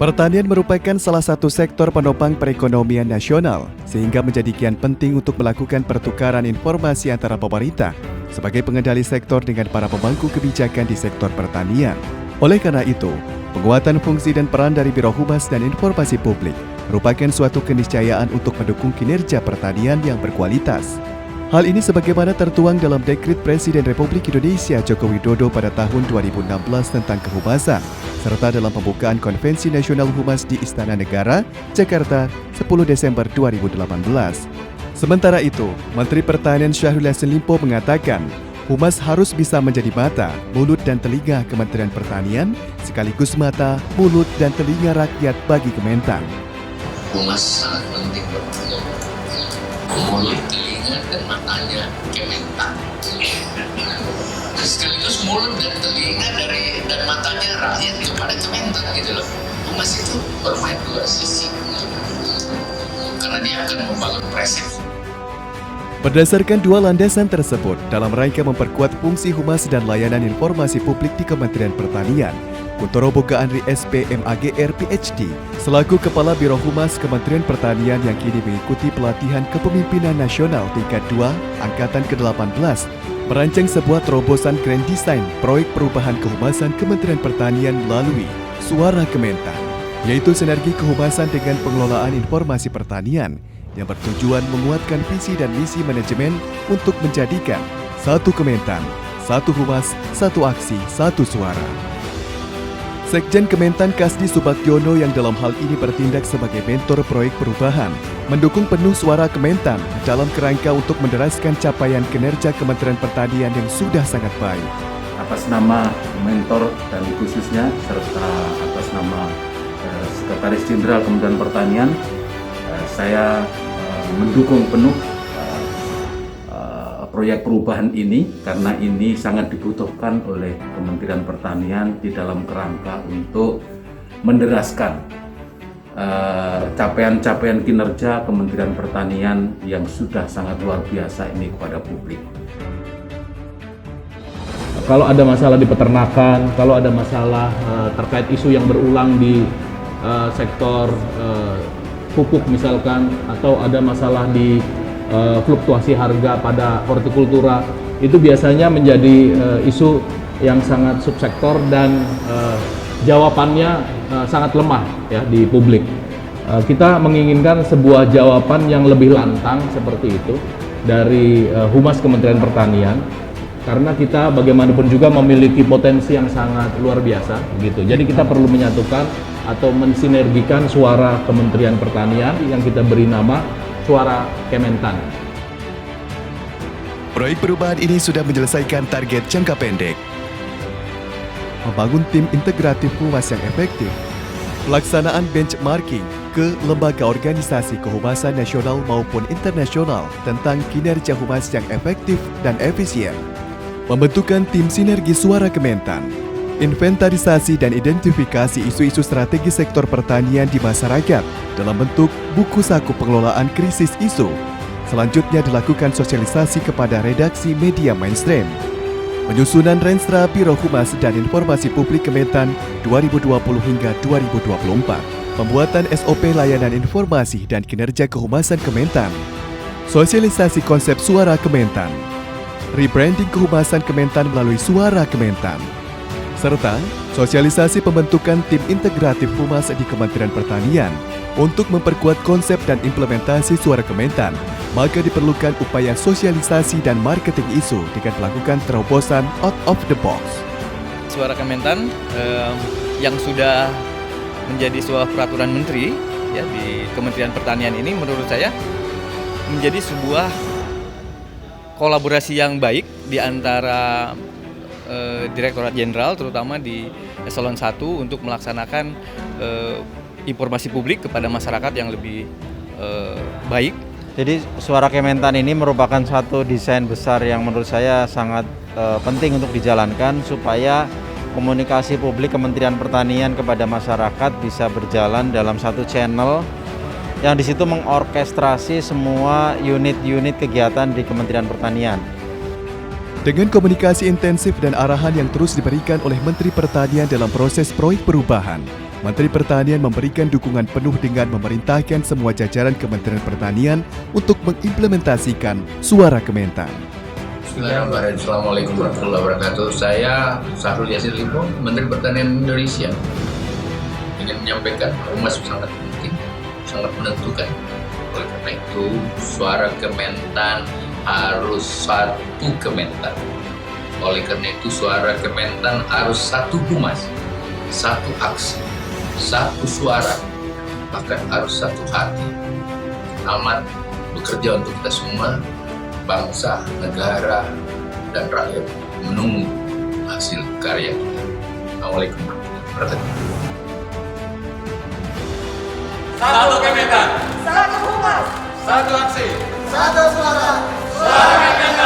Pertanian merupakan salah satu sektor penopang perekonomian nasional, sehingga menjadi kian penting untuk melakukan pertukaran informasi antara pemerintah sebagai pengendali sektor dengan para pemangku kebijakan di sektor pertanian. Oleh karena itu, penguatan fungsi dan peran dari Biro Humas dan Informasi Publik merupakan suatu keniscayaan untuk mendukung kinerja pertanian yang berkualitas. Hal ini sebagaimana tertuang dalam Dekret Presiden Republik Indonesia Joko Widodo pada tahun 2016 tentang kehumasan, serta dalam pembukaan Konvensi Nasional Humas di Istana Negara, Jakarta, 10 Desember 2018. Sementara itu, Menteri Pertanian Syahrul Yassin Limpo mengatakan, Humas harus bisa menjadi mata, mulut, dan telinga Kementerian Pertanian, sekaligus mata, mulut, dan telinga rakyat bagi Kementan. Humas sangat penting, mulut, telinga, dan matanya Kementan. Sekaligus mulut dan telinga dan matanya rakyat kepada Kementan gitu loh. Humas itu bermain dua sisi, karena dia akan membangun persepsi. Berdasarkan dua landasan tersebut, dalam rangka memperkuat fungsi humas dan layanan informasi publik di Kementerian Pertanian, Kuntoro Boga Andri SP MAGR PhD, selaku Kepala Biro Humas Kementerian Pertanian yang kini mengikuti pelatihan kepemimpinan nasional tingkat 2, Angkatan ke-18, merancang sebuah terobosan grand design proyek perubahan kehumasan Kementerian Pertanian melalui Suara Kementan, yaitu sinergi kehumasan dengan pengelolaan informasi pertanian, yang bertujuan menguatkan visi dan misi manajemen untuk menjadikan satu Kementan, satu humas, satu aksi, satu suara. Sekjen Kementan Kasdi Subagiono yang dalam hal ini bertindak sebagai mentor proyek perubahan, mendukung penuh suara Kementan dalam kerangka untuk menderaskan capaian kinerja Kementerian Pertanian yang sudah sangat baik. Atas nama mentor dan khususnya serta atas nama Sekretaris Jenderal Kementerian Pertanian, saya mendukung penuh proyek perubahan ini karena ini sangat dibutuhkan oleh Kementerian Pertanian di dalam kerangka untuk menderaskan capaian-capaian kinerja Kementerian Pertanian yang sudah sangat luar biasa ini kepada publik. Kalau ada masalah di peternakan, kalau ada masalah terkait isu yang berulang di sektor pupuk misalkan, atau ada masalah di fluktuasi harga pada hortikultura, itu biasanya menjadi isu yang sangat subsektor dan jawabannya sangat lemah ya di publik. Kita menginginkan sebuah jawaban yang lebih lantang seperti itu dari Humas Kementerian Pertanian, karena kita bagaimanapun juga memiliki potensi yang sangat luar biasa gitu. Jadi kita perlu menyatukan atau mensinergikan suara Kementerian Pertanian yang kita beri nama Suara Kementan. Proyek perubahan ini sudah menyelesaikan target jangka pendek, membangun tim integratif humas yang efektif, pelaksanaan benchmarking ke lembaga organisasi kehumasan nasional maupun internasional tentang kinerja humas yang efektif dan efisien, pembentukan tim sinergi suara Kementan, inventarisasi dan identifikasi isu-isu strategi sektor pertanian di masyarakat dalam bentuk buku saku pengelolaan krisis isu. Selanjutnya dilakukan sosialisasi kepada redaksi media mainstream. Penyusunan Renstra Biro Humas dan Informasi Publik Kementan 2020 hingga 2024. Pembuatan SOP layanan informasi dan kinerja kehumasan Kementan. Sosialisasi konsep Suara Kementan. Rebranding kehumasan Kementan melalui Suara Kementan. Serta sosialisasi pembentukan tim integratif humas di Kementerian Pertanian untuk memperkuat konsep dan implementasi Suara Kementan. Maka diperlukan upaya sosialisasi dan marketing isu dengan melakukan terobosan out of the box. Suara Kementan yang sudah menjadi sebuah peraturan menteri ya di Kementerian Pertanian ini menurut saya menjadi sebuah kolaborasi yang baik di antara Direktorat Jenderal terutama di Eselon 1 untuk melaksanakan informasi publik kepada masyarakat yang lebih baik. Jadi Suara Kementan ini merupakan satu desain besar yang menurut saya sangat penting untuk dijalankan supaya komunikasi publik Kementerian Pertanian kepada masyarakat bisa berjalan dalam satu channel yang di situ mengorkestrasi semua unit-unit kegiatan di Kementerian Pertanian. Dengan komunikasi intensif dan arahan yang terus diberikan oleh Menteri Pertanian dalam proses proyek perubahan, Menteri Pertanian memberikan dukungan penuh dengan memerintahkan semua jajaran Kementerian Pertanian untuk mengimplementasikan Suara Kementan. Bismillahirrahmanirrahim. Assalamualaikum warahmatullahi wabarakatuh. Saya Syahrul Yassin Limpo, Menteri Pertanian Indonesia, ingin menyampaikan Humas sangat penting, sangat menentukan. Oleh karena itu, Suara Kementan harus satu Kementan. Oleh karena itu, Suara Kementan harus satu Humas, satu aksi, satu suara, bahkan harus satu hati. Amat bekerja untuk kita semua, bangsa, negara, dan rakyat menunggu hasil karya kita. Assalamualaikum warahmatullahi wabarakatuh. Satu Kementan, Satu Humas, satu aksi, satu suara. Suara Kementan.